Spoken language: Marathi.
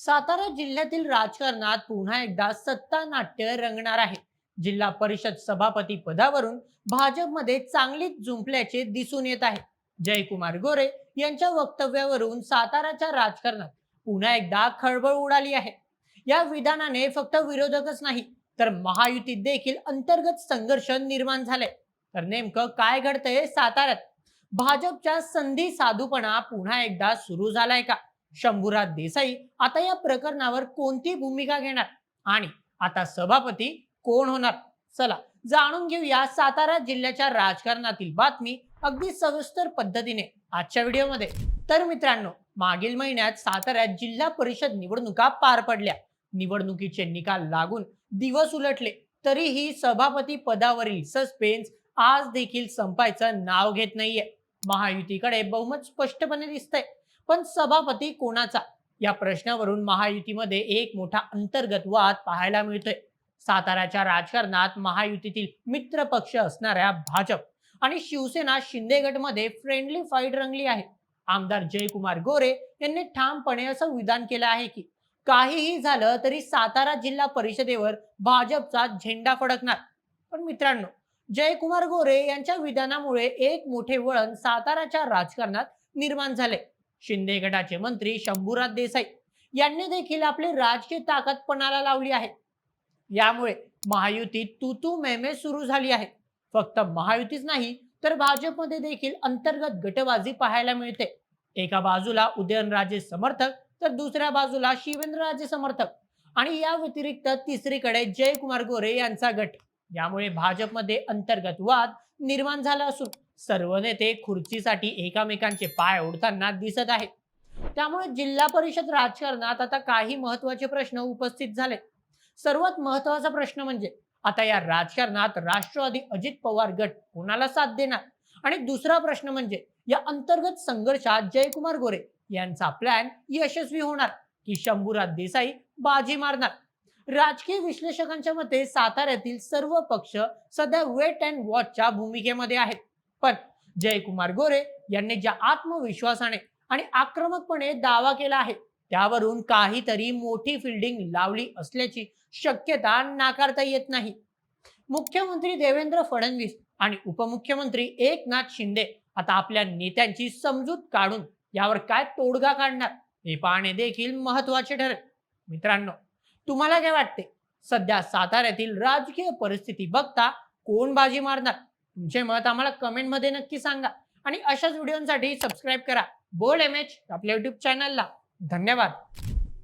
सातारा जिल्ह्यातील राजकारणात पुन्हा एकदा सत्ता नाट्य रंगणार आहे. जिल्हा परिषद सभापती पदावरून भाजपमध्ये चांगलीच जुंपल्याचे दिसून येत आहे. जयकुमार गोरे यांच्या वक्तव्यावरून साताराच्या राजकारणात पुन्हा एकदा खळबळ उडाली आहे. या विधानाने फक्त विरोधकच नाही तर महायुतीत देखील अंतर्गत संघर्ष निर्माण झाले. तर नेमकं काय घडतंय साताऱ्यात? भाजपच्या संधी साधूपणा पुन्हा एकदा सुरू झालाय का? शंभूराज देसाई आता या प्रकरणावर कोणती भूमिका घेणार आणि आता सभापती कोण होणार? चला जाणून घेऊया सातारा जिल्ह्याच्या राजकारणातील बातमी अगदी सविस्तर पद्धतीने आजच्या व्हिडिओमध्ये. तर मित्रांनो, मागील महिन्यात साताऱ्यात जिल्हा परिषद निवडणुका पार पडल्या. निवडणुकीचे निकाल लागून दिवस उलटले तरीही सभापती पदावरील सस्पेन्स आज देखील संपायचं नाव घेत नाहीये. महायुतीकडे बहुमत स्पष्टपणे दिसतंय, पण सभापती कोणाचा या प्रश्नावरून महायुतीमध्ये एक मोठा अंतर्गत वाद पाहायला मिळतोय. साताऱ्याच्या राजकारणात महायुतीतील मित्र पक्ष असणाऱ्या भाजप आणि शिवसेना शिंदे गटमध्ये फ्रेंडली फाईट रंगली आहे. आमदार जयकुमार गोरे यांनी ठामपणे असं विधान केलं आहे की काहीही झालं तरी सातारा जिल्हा परिषदेवर भाजपचा झेंडा फडकणार. पण मित्रांनो, जयकुमार गोरे यांच्या विधानामुळे एक मोठे वळण साताराच्या राजकारणात निर्माण झाले. शिंदे गटाचे मंत्री शंभूराज देसाई यांनी देखील आपली राजकीय ताकद पणाला लावली आहे. यामुळे महायुतीत तू तू मैमे सुरू झाली आहे. फक्त महायुतीच नाही तर भाजपमध्ये देखील अंतर्गत गटबाजी पाहायला मिळते. एका बाजूला उदयनराजे समर्थक तर दुसऱ्या बाजूला शिवेंद्रराजे समर्थक आणि या व्यतिरिक्त तिसरीकडे जयकुमार गोरे यांचा गट. यामुळे भाजपमध्ये अंतर्गत वाद निर्माण झाला असून सर्व नेते खुर्चीसाठी एकमेकांचे पाय ओढताना दिसत आहेत. त्यामुळे जिल्हा परिषद राजकारणात आता काही महत्त्वाचे प्रश्न उपस्थित झाले. सर्वात महत्त्वाचा प्रश्न म्हणजे आता या राजकारणात राष्ट्रवादी अजित पवार गट कोणाला साथ देणार आणि दुसरा प्रश्न म्हणजे या अंतर्गत संघर्षात जयकुमार गोरे यांचा प्लॅन यशस्वी होणार की शंभूराज देसाई बाजी मारणार? राजकीय विश्लेषकांच्या मते साताऱ्यातील सर्व पक्ष सध्या वेट अँड वॉचच्या भूमिकेमध्ये आहेत. पण जयकुमार गोरे यांनी ज्या आत्मविश्वासाने आणि आक्रमकपणे दावा केला आहे त्यावरून काहीतरी मोठी फिल्डिंग लावली असल्याची शक्यता नाकारता येत नाही. मुख्यमंत्री देवेंद्र फडणवीस आणि उपमुख्यमंत्री एकनाथ शिंदे आता आपल्या नेत्यांची समजूत काढून यावर काय तोडगा काढणार हे पाहणे देखील महत्वाचे ठरेल. मित्रांनो, तुम्हाला काय वाटते? सध्या साताऱ्यातील राजकीय परिस्थिती बघता कोण बाजी मारणार? तुमचे मत आम्हाला कमेंट मध्ये नक्की सांगा आणि अशाच व्हिडिओसाठी सबस्क्राईब करा बोल्ड एमएच आपल्या युट्यूब चॅनलला. धन्यवाद.